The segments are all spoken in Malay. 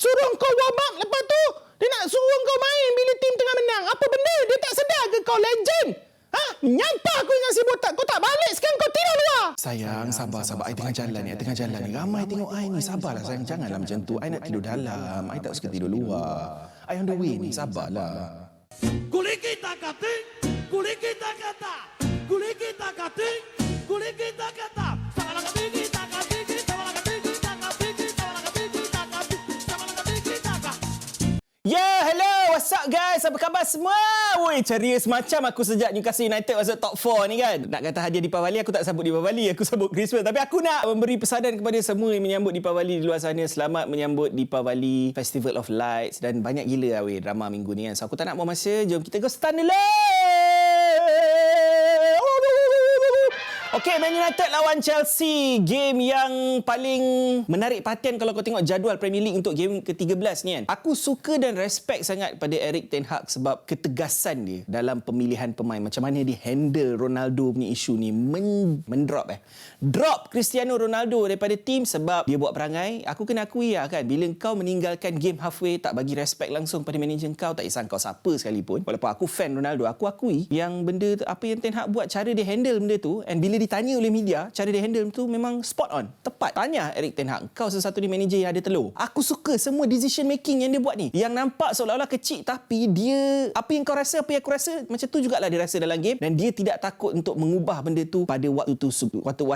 Suruh kau warm up, lepas tu dia nak suruh kau main bila tim tengah menang. Apa benda? Dia tak sedar ke kau legend? Ha? Menyampah aku dengan si botak. Kau tak balik sekarang, kau tidur luar. Sayang, sabar. I tengah jalan ni. Ramai tengok I ni. Sabarlah sayang. Janganlah macam tu. I nak tidur dalam. I tak suka tidur luar. I on the way ni. Sabarlah. Kulikita kating, kulikita kata, kulikita kating, kulikita kata. Hello, what's up guys? Apa khabar semua? Woi, ceria semacam aku sejak Newcastle United masuk top 4 ni kan. Nak kata hadiah Deepavali, aku tak sambut Deepavali, aku sambut Christmas. Tapi aku nak memberi pesanan kepada semua yang menyambut Deepavali di luar sana. Selamat menyambut Deepavali, Festival of Lights dan banyak gila lah weh drama minggu ni kan. So aku tak nak buang masa, jom kita go start dulu. Okey, Man United lawan Chelsea. Game yang paling menarik perhatian kalau kau tengok jadual Premier League untuk game ke-13 ni kan. Aku suka dan respect sangat pada Erik ten Hag sebab ketegasan dia dalam pemilihan pemain. Macam mana dia handle Ronaldo punya isu ni. Drop Cristiano Ronaldo daripada tim sebab dia buat perangai. Aku kena akui lah kan, bila kau meninggalkan game halfway, tak bagi respect langsung pada manager kau, tak kisah kau siapa sekalipun. Walaupun aku fan Ronaldo, aku akui yang benda tu, apa yang Ten Hag buat, cara dia handle benda tu, and bila ditanya oleh media, cara dia handle tu memang spot on, tepat. Tanya Erik ten Hag, kau sesuatu ni manager yang ada telur. Aku suka semua decision making yang dia buat ni, yang nampak seolah-olah kecil tapi dia, apa yang kau rasa, apa yang aku rasa, macam tu jugalah dia rasa dalam game, dan dia tidak takut untuk mengubah benda tu pada waktu tu,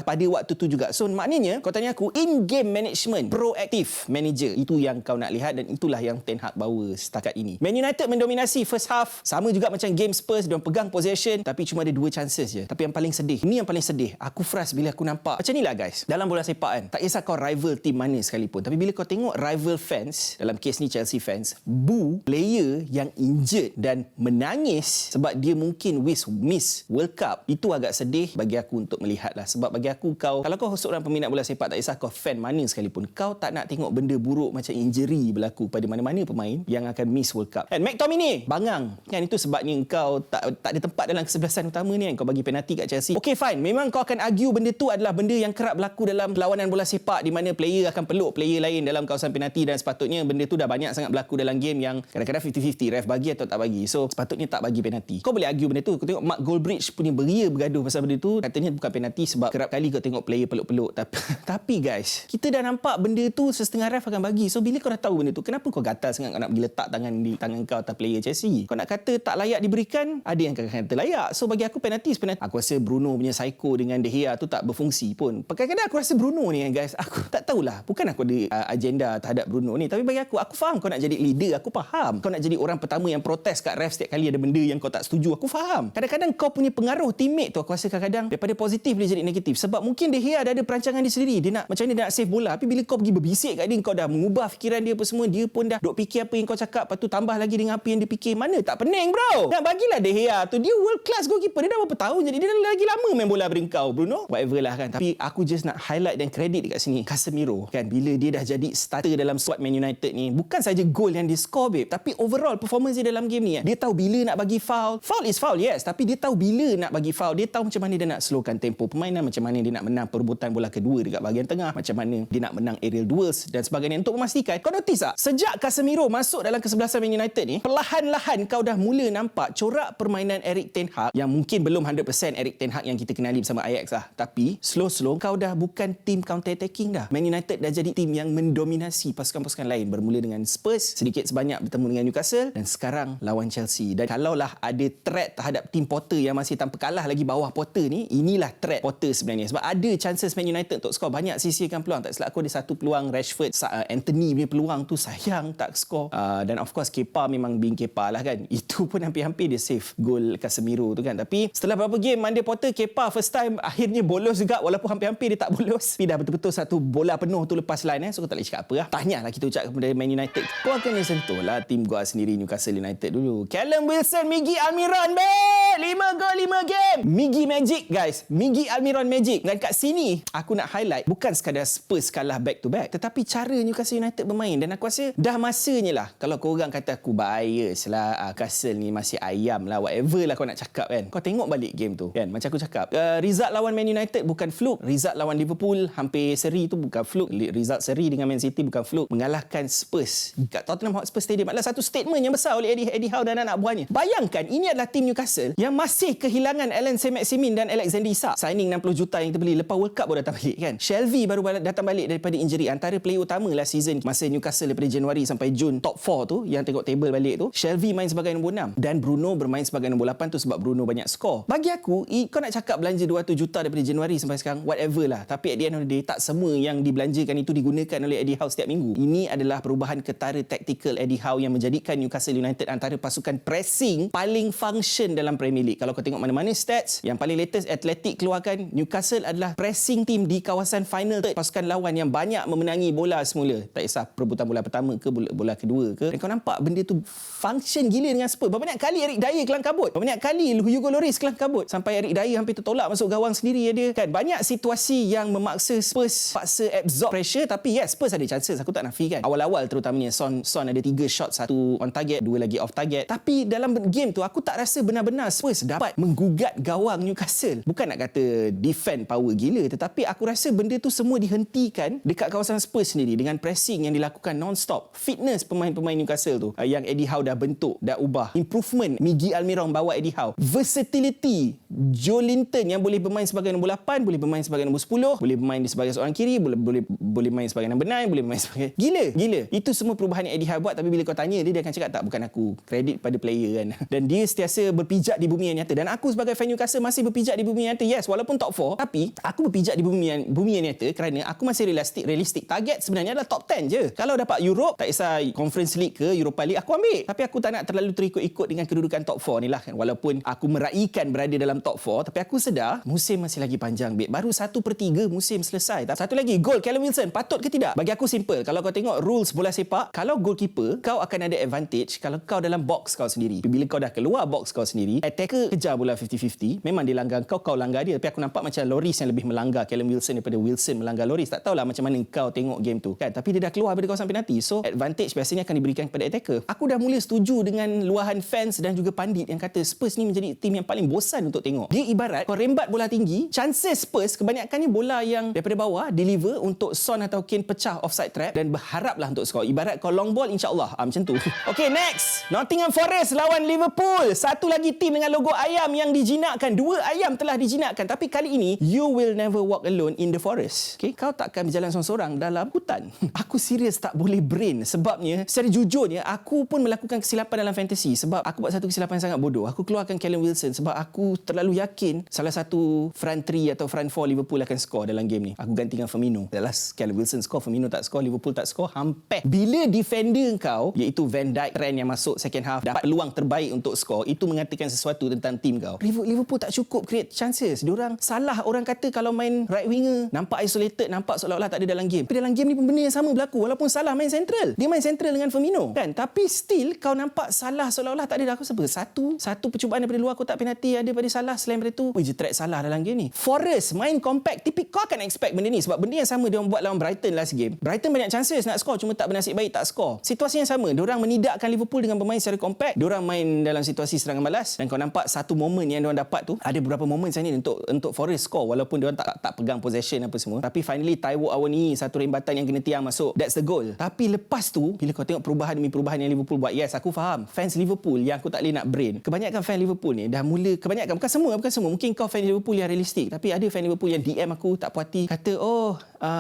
pada waktu tu juga. So maknanya kau tanya aku, in game management, proaktif manager, itu yang kau nak lihat dan itulah yang Ten Hag bawa setakat ini. Man United mendominasi first half, sama juga macam game Spurs, dia pegang possession tapi cuma ada 2 chances je. Tapi yang paling sedih, ini yang paling sedih, aku frust bila aku nampak macam ni lah guys, dalam bola sepak kan, tak kisah kau rival team mana sekalipun, tapi bila kau tengok rival fans, dalam kes ni Chelsea fans, boo player yang injured dan menangis sebab dia mungkin miss World Cup, itu agak sedih bagi aku untuk melihat lah. Sebab bagi aku, kalau kau seorang peminat bola sepak, tak kisah kau fan mana sekalipun, kau tak nak tengok benda buruk macam injury berlaku pada mana-mana pemain yang akan miss World Cup. And McTominay bangang kan, itu sebabnya kau tak ada tempat dalam kesebelasan utama ni kan, kau bagi penalti kat Chelsea. Okay fine, memang kau akan argue benda tu adalah benda yang kerap berlaku dalam perlawanan bola sepak, di mana player akan peluk player lain dalam kawasan penalti, dan sepatutnya benda tu dah banyak sangat berlaku dalam game yang kadang-kadang 50-50 ref bagi atau tak bagi. So sepatutnya tak bagi penalti. Kau boleh argue benda tu. Kau tengok Mark Goldbridge punya beria bergaduh pasal benda tu, katanya bukan penalti sebab kerap kali kau tengok player peluk-peluk. Tapi guys, kita dah nampak benda tu setengah ref akan bagi. So bila kau dah tahu benda tu, kenapa kau gatal sangat kau nak pergi letak tangan di tangan kau atas player Chelsea? Kau nak kata tak layak diberikan, ada yang kata layak. So bagi aku penalti sebenarnya, aku rasa Bruno punya psycho dengan De Gea tu tak berfungsi pun. Kadang-kadang aku rasa Bruno ni guys, aku tak tahulah, bukan aku ada agenda terhadap Bruno ni, tapi bagi aku faham kau nak jadi leader, aku faham kau nak jadi orang pertama yang protes kat ref setiap kali ada benda yang kau tak setuju, aku faham. Kadang-kadang kau punya pengaruh teammate tu, aku rasa kadang-kadang daripada positif boleh jadi negatif, sebab mungkin De Gea ada perancangan dia sendiri, dia nak macam ni, dia nak save bola, tapi bila kau pergi berbisik kat dia, kau dah mengubah fikiran dia apa semua, dia pun dah duk fikir apa yang kau cakap, lepas tu tambah lagi dengan apa yang dia fikir, mana tak pening bro. Nak bagilah De Gea tu, dia world class goalkeeper, dia dah berapa tahun jadi, dia dah lagi lama main bola daripada kau Bruno, whatever lah kan. Tapi aku just nak highlight dan kredit dekat sini Casemiro kan, bila dia dah jadi starter dalam squad Man United ni, bukan saja gol yang dia score babe, tapi overall performance dia dalam game ni kan, dia tahu bila nak bagi foul is foul yes, tapi dia tahu bila nak bagi foul, dia tahu macam mana dia nak slowkan tempo permainan, macam mana dia nak menang perebutan bola kedua dekat bahagian tengah, macam mana dia nak menang aerial duels dan sebagainya. Untuk memastikan, kau notice tak, sejak Casemiro masuk dalam kesebelasan Man United ni, perlahan-lahan kau dah mula nampak corak permainan Erik ten Hag yang mungkin belum 100% Erik ten Hag yang kita kenali bersama Ajax lah, tapi slow kau dah bukan tim counter attacking dah. Man United dah jadi tim yang mendominasi pasukan-pasukan lain, bermula dengan Spurs, sedikit sebanyak bertemu dengan Newcastle, dan sekarang lawan Chelsea. Dan kalaulah ada threat terhadap tim Potter yang masih tanpa kalah lagi bawah Potter ni, inilah threat Potter sebenarnya, sebab ada chances Man United untuk skor, banyak sisihkan peluang. Tak silap aku ada satu peluang Rashford, Anthony punya peluang tu sayang tak skor, dan of course Kepa memang being Kepa lah kan, itu pun hampir-hampir dia save gol Casemiro tu kan. Tapi setelah beberapa game mandi Potter, Kepa first time akhirnya bolos juga, walaupun hampir-hampir dia tak bolos, tapi dah betul-betul satu bola penuh tu lepas line so aku tak boleh cakap apa lah. Tahniahlah kita ucap kepada Man United, kau kena sentuh lah tim gua sendiri Newcastle United dulu. Callum Wilson, Miggy Almiron 5 gol 5 game, Miggy Magic guys, Miggy Almiron Magic. Dan kat sini aku nak highlight bukan sekadar Spurs kalah back to back, tetapi cara Newcastle United bermain. Dan aku rasa dah masanya lah, kalau korang kata aku bias lah, Castle ni masih ayam lah, whatever lah kau nak cakap kan, kau tengok balik game tu kan, macam aku cakap, Result lawan Man United bukan fluke. Result lawan Liverpool hampir seri tu bukan fluke. Result seri dengan Man City bukan fluke. Mengalahkan Spurs kat Tottenham Hotspur Stadium adalah satu statement yang besar oleh Eddie Howe dan anak buahnya. Bayangkan, ini adalah tim Newcastle yang masih kehilangan Alan Saint-Maximin dan Alexander Isak. Signing 60 juta yang terbeli lepas World Cup baru datang balik kan. Shelvey baru datang balik daripada injury. Antara player utama last season masa Newcastle daripada Januari sampai Jun top 4 tu, yang tengok table balik tu, Shelvey main sebagai nombor 6 dan Bruno bermain sebagai nombor 8 tu sebab Bruno banyak skor. Bagi aku, kau nak cakap belanja 200 juta daripada Januari sampai sekarang, whatever lah. Tapi at the end of the day, tak semua yang dibelanjakan itu digunakan oleh Eddie Howe setiap minggu. Ini adalah perubahan ketara taktikal Eddie Howe yang menjadikan Newcastle United antara pasukan pressing paling function dalam Premier League. Kalau kau tengok mana-mana stats, yang paling latest Athletic keluarkan, Newcastle adalah pressing team di kawasan final third, pasukan lawan yang banyak memenangi bola semula. Tak kisah perebutan bola pertama ke bola kedua ke. Dan kau nampak benda tu function gila dengan Spurs. Berapa banyak kali Eric Dyer kelang kabut? Berapa banyak kali Hugo Lloris kelang kabut? Sampai Eric Dyer hampir tertolak masuk gawang sendiri dia kan. Banyak situasi yang memaksa Spurs paksa absorb pressure, tapi yes, Spurs ada chances, aku tak nafikan. Awal-awal terutamanya Son ada 3 shot, 1 on target, 2 lagi off target. Tapi dalam game tu aku tak rasa benar-benar Spurs dapat menggugat gawang Newcastle. Bukan nak kata defend power gila, tetapi aku rasa benda tu semua dihentikan dekat kawasan Spurs sendiri dengan pressing yang dilakukan non-stop. Fitness pemain-pemain Newcastle tu yang Eddie Howe dah bentuk, dah ubah. Improvement Miggy Almiron bawa Eddie Howe. Versatility Joelinton yang boleh bermain sebagai nombor 8, boleh bermain sebagai nombor 10, boleh bermain sebagai seorang kiri, boleh main sebagai nombor 9, boleh main sebagai gila. Itu semua perubahan yang Eddie Howe buat, tapi bila kau tanya dia akan cakap tak, bukan aku. Kredit pada player kan. Dan dia sentiasa berpijak di bumi yang nyata. Dan aku sebagai fan Newcastle masih berpijak di bumi yang nyata. Yes, walaupun top 4, tapi aku berpijak di bumi yang nyata kerana aku masih realistik. Target sebenarnya adalah top 10 je. Kalau dapat Europe, tak kisah Conference League ke Europa League, aku ambil. Tapi aku tak nak terlalu terikut-ikut dengan kedudukan top 4 ni lah kan. Walaupun aku meraihkan berada dalam top 4, tapi aku sedar musim masih lagi panjang, babe. Baru 1/3 musim selesai. Satu lagi, gol Callum Wilson, patut ke tidak? Bagi aku simple. Kalau kau tengok rules bola sepak, kalau goalkeeper, kau akan ada advantage kalau kau dalam box kau sendiri. Bila kau dah keluar box kau sendiri, attacker kejar bola 50-50, memang dia langgar kau langgar dia. Tapi aku nampak macam Lloris yang lebih melanggar Callum Wilson daripada Wilson melanggar Lloris. Tak tahulah macam mana kau tengok game tu kan. Tapi dia dah keluar daripada kawasan penalti, so advantage biasanya akan diberikan kepada attacker. Aku dah mula setuju dengan luahan fans dan juga pandit yang kata Spurs ni menjadi tim yang paling bosan untuk tengok. Dia ibarat kau rembat bola tinggi, chances Spurs kebanyakannya bola yang daripada bawah deliver untuk Son atau Kane pecah offside trap dan berharaplah untuk skor. Ibarat kau long ball, insyaAllah macam tu. Okay, next, Nottingham Forest lawan Liverpool. Satu lagi tim dengan logo ayam yang dijinakkan. 2 ayam telah dijinakkan, tapi kali ini you will never walk alone in the forest. Okay, kau takkan berjalan seorang-seorang dalam hutan. Aku serius tak boleh brain. Sebabnya secara jujurnya aku pun melakukan kesilapan dalam fantasy. Sebab aku buat satu kesilapan sangat bodoh. Aku keluarkan Callum Wilson sebab aku terlalu yakin salah satu front 3 atau front 4 Liverpool akan skor dalam game ni. Aku ganti dengan Firmino. Last Callum Wilson skor, Firmino tak skor, Liverpool tak skor, hampir. Bila defender kau, iaitu Van Dijk, Trent yang masuk second half, dapat peluang terbaik untuk skor, itu mengatakan sesuatu tentang tim kau. Liverpool tak cukup create chances. Diorang salah. Orang kata kalau main right winger, nampak isolated, nampak seolah-olah tak ada dalam game. Tapi dalam game ni pun benda yang sama berlaku. Walaupun Salah main central. Dia main central dengan Firmino. Kan? Tapi still kau nampak Salah seolah-olah tak ada. Aku sebab satu percubaan daripada luar kotak penalti ada pada Salah. Selain daripada tu, je track Salah dalam game ni. Forest main compact. Tipik kau akan expect benda ni. Sebab benda yang sama dia orang buat lawan Brighton last game. Brighton banyak chances nak skor, cuma tak bernasib baik tak skor. Situasi yang sama. Diorang menidakkan Liverpool dengan bermain secara compact. Diorang main dalam situasi serangan balas. Dan kau nampak satu momen yang diorang dapat tu, ada beberapa momen sana untuk Forest skor. Walaupun diorang tak pegang possession apa semua. Tapi finally Taiwo Awoniyi, satu rembatan yang kena tiang masuk. That's the goal. Tapi lepas tu, bila kau tengok perubahan demi perubahan yang Liverpool buat, yes, aku faham. Fans Liverpool yang aku tak boleh nak brain. Kebanyakan fan Liverpool ni dah mula, bukan semua. Mungkin kau fan Liverpool yang realistik. Tapi ada fan Liverpool yang DM aku tak puas hati. Kata,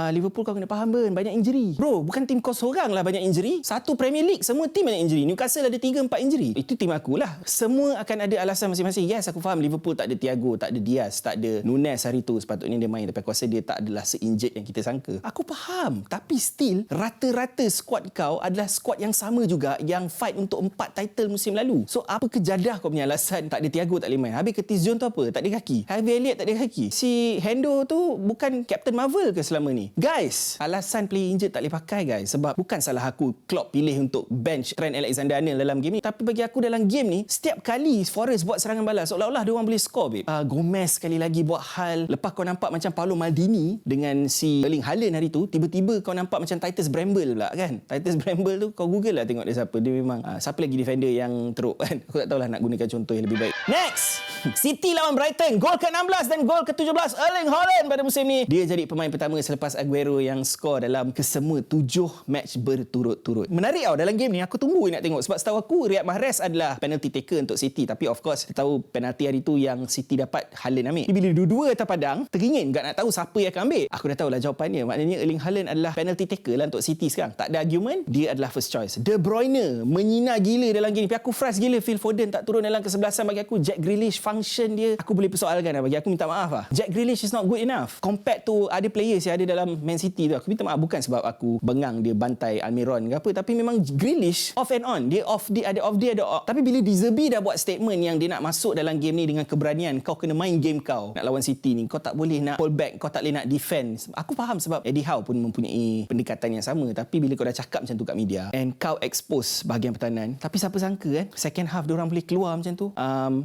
Liverpool kau kena faham banyak injury. Bro, bukan tim kau seorang lah banyak injury. Satu Premier League, semua tim banyak injury. Newcastle ada 3-4 injury. Itu tim aku lah. Semua akan ada alasan masing-masing. Yes, aku faham Liverpool tak ada Thiago, tak ada Diaz, tak ada Nunes hari tu. Sepatutnya dia main. Tapi aku rasa dia tak adalah se-injured yang kita sangka. Aku faham. Tapi still, rata-rata squad kau adalah squad yang sama juga yang fight untuk 4 title musim lalu. So, apa kejadah kau punya alasan tak ada Thiago tak boleh main? Habis Curtis Jones tu apa? Tak ada kaki. Harvey Elliott tak ada kaki. Si Hendo tu bukan Captain Marvel ke selama ni? Guys, alasan play injured tak boleh pakai guys. Sebab bukan salah aku Klopp pilih untuk bench Trent Alexander-Arnold dalam game ni. Tapi bagi aku dalam game ni, setiap kali Forest buat serangan balas, seolah-olah dia orang boleh score, babe. Gomez sekali lagi buat hal. Lepas kau nampak macam Paulo Maldini dengan si Erling Haaland hari tu, tiba-tiba kau nampak macam Titus Bramble pula kan. Titus Bramble tu kau google lah tengok dia siapa. Dia memang siapa lagi defender yang teruk kan. Aku tak tahulah nak gunakan contoh yang lebih baik. Next, City lawan Brighton. Gol ke-6 ke-16 dan gol ke-17 Erling Haaland pada musim ni. Dia jadi pemain pertama selepas Aguero yang skor dalam kesemua 7 match berturut-turut. Menarik dalam game ni, aku tunggu nak tengok sebab setahu aku Riyad Mahrez adalah penalty taker untuk City, tapi of course kita tahu penalty hari tu yang City dapat Haaland ambil. Bila dua-dua atas padang, teringin tak nak tahu siapa yang akan ambil. Aku dah tahulah jawapannya. Maknanya Erling Haaland adalah penalty taker lah untuk City sekarang. Tak ada argument, dia adalah first choice. De Bruyne menyina gila dalam game ni. Tapi aku frust gila Phil Foden tak turun dalam kesebelasan bagi aku. Jack Grealish function dia aku boleh persoalkan lah. Bagi aku minta maaf lah. Jack Grealish is not good enough compared to other players yang ada dalam Man City tu. Aku minta maaf bukan sebab aku bengang dia bantai Almiron ke apa, tapi memang Grealish off and on. Dia off day ada off day ada off. Tapi bila De Zerbi dah buat statement yang dia nak masuk dalam game ni dengan keberanian, kau kena main game kau nak lawan City ni, kau tak boleh nak hold back, kau tak boleh nak defend. Aku faham sebab Eddie Howe pun mempunyai pendekatan yang sama, tapi bila kau dah cakap macam tu kat media and kau expose bahagian pertahanan, tapi siapa sangka kan second half diorang boleh keluar macam tu.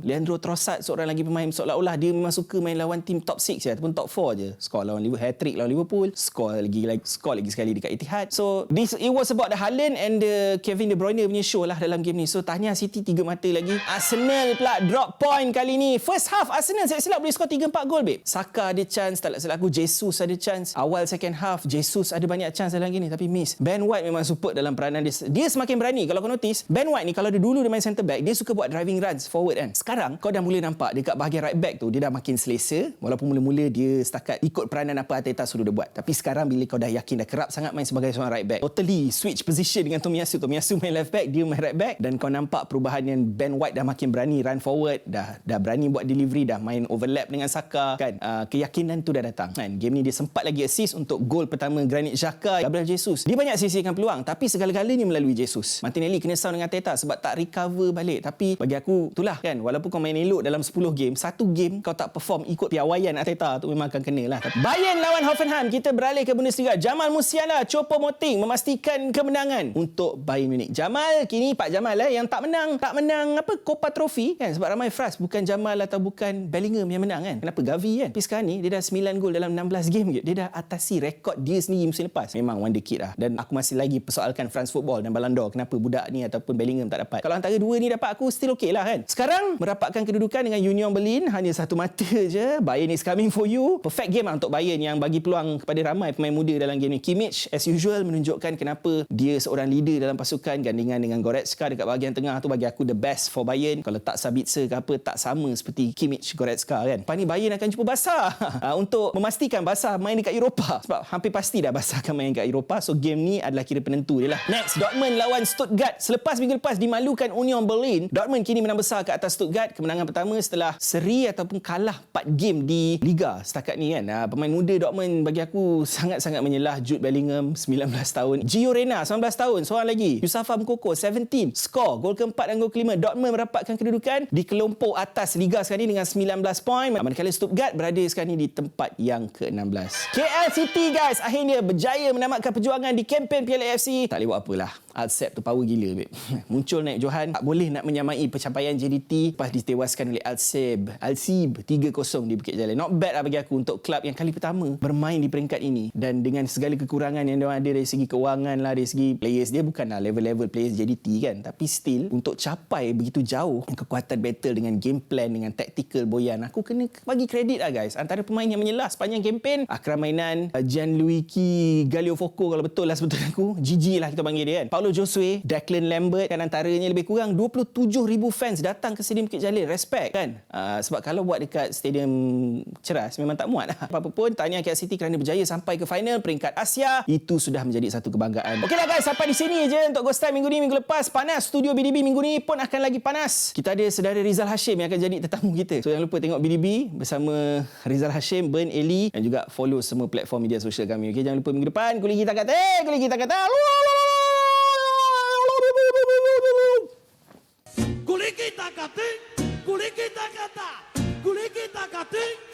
Leandro Trossard seorang lagi pemain seolah-olah dia memang suka main lawan tim top 6 je ataupun top 4 je. Skor lawan Liverpool, hat-trick lawan Liverpool, skor lagi sekali dekat Etihad. So it was about the Haaland and the Kevin De Bruyne punya show lah dalam game ni. So tahniah City 3 mata lagi. Arsenal pula drop point kali ni. First half Arsenal saya silap boleh skor 3-4 gol babe. Saka ada chance, tak silap aku Jesus ada chance. Awal second half Jesus ada banyak chance dalam game ni tapi miss. Ben White memang super dalam peranan dia. Dia semakin berani. Kalau kau notice Ben White ni kalau dia dulu dia main centre back, dia suka buat driving runs forward kan. Sekarang kau dah mula nampak dekat bahagian right back tu dia dah makin selesa. Walaupun mula-mula dia setakat ikut peranan apa Arteta suruh dia buat. Tapi sekarang bila kau dah yakin dah kerap sangat main sebagai seorang right back, totally switch position dengan Tomiyasu. Tomiyasu main left back, dia main right back, dan kau nampak perubahan yang Ben White dah makin berani run forward, dah berani buat delivery, dah main overlap dengan Saka kan. Keyakinan tu dah datang kan. Game ni dia sempat lagi assist untuk gol pertama Granit Xhaka. Gabriel Jesus dia banyak sisihkan peluang tapi segala-galanya melalui Jesus. Martinelli kena sound dengan Arteta sebab tak recover balik. Tapi bagi aku itulah kan, walaupun kau main elok dalam 10 game, satu game kau tak perform ikut piawaian Arteta tu memang akan kena lah. Bayern lawan Hoffenheim. Kita beralih ke Bundesliga. Jamal Musiala Choupo-Moting memastikan kemenangan untuk Bayern Munich. Jamal kini Pak Jamal yang tak menang apa Copa Trophy kan, sebab ramai frust bukan Jamal atau bukan Bellingham yang menang kan. Kenapa Gavi kan? Tapi sekarang ni dia dah 9 gol dalam 16 game je. Dia dah atasi rekod dia sendiri musim lepas. Memang wonder kid lah. Dan aku masih lagi persoalkan France Football dan Ballon d'Or. Kenapa budak ni ataupun Bellingham tak dapat? Kalau antara dua ni dapat aku still okay lah kan. Sekarang merapatkan kedudukan dengan Union Berlin hanya satu mata je. Bayern is coming for you. Perfect game lah untuk Bayern yang bagi peluang kepada ramai pemain muda dalam game ni. Kimmich as usual menunjukkan kenapa dia seorang leader dalam pasukan. Gandingan dengan Goretzka dekat bahagian tengah tu bagi aku the best for Bayern. Kalau tak Sabitzer ke apa, tak sama seperti Kimmich Goretzka kan. Lepas ni Bayern akan jumpa Barca untuk memastikan Barca main dekat Eropah, sebab hampir pasti dah Barca akan main dekat Eropah. So game ni adalah kira penentu je lah. Next, Dortmund lawan Stuttgart. Selepas minggu lepas dimalukan Union Berlin, Dortmund kini menang besar ke atas Stuttgart. Kemenangan pertama setelah seri ataupun kalah 4 game di Liga setakat ni kan. Pemain muda Dortmund bagi aku sangat-sangat menyelah. Jude Bellingham 19 tahun, Gio Reyna 19 tahun, seorang lagi Yusafa Moukoko 17, skor gol keempat dan gol kelima. Dortmund merapatkan kedudukan di kelompok atas Liga sekarang ni dengan 19 poin, manakala Stuttgart berada sekarang ni di tempat yang ke-16. KL City guys akhirnya berjaya menamatkan perjuangan di kempen Piala AFC. Tak boleh buat apalah, Alsep tu power gila babe. Muncul naik Johan, tak boleh nak menyamai pencapaian JDT lepas ditewaskan oleh Alsib 3-0 di Bukit Jalil. Not bad lah bagi aku untuk klub yang kali pertama bermain di peringkat ini, dan dengan segala kekurangan yang dia ada dari segi kewangan lah, dari segi players dia bukanlah level-level players JDT kan, tapi still untuk capai begitu jauh, kekuatan battle dengan game plan, dengan tactical Boyan, aku kena bagi kredit lah guys. Antara pemain yang menyelah sepanjang kempen, akram mainan Gianluigi Gagliofocco kalau betul lah sebetulnya aku, Gigi lah kita panggil dia kan, Paulo Josue, Declan Lambert kan, antaranya lebih kurang 27,000 fans datang ke Stadium Bukit Jalil. Respect kan. Sebab kalau buat dekat Stadium Ceras memang tak muat lah. Apa pun tahniah KL City kerana berjaya sampai ke final peringkat Asia. Itu sudah menjadi satu kebanggaan. Okeylah guys, sampai di sini je untuk Ghost Time minggu ni. Minggu lepas panas, studio BDB minggu ni pun akan lagi panas. Kita ada saudara Rizal Hashim yang akan jadi tetamu kita. So jangan lupa tengok BDB bersama Rizal Hashim, Burn, Eli, dan juga follow semua platform media sosial kami. Okey, jangan lupa minggu depan Kuli Kita Kata. Kuli Kita Kata. Kuliki takating, kuliki takata, kuliki takating.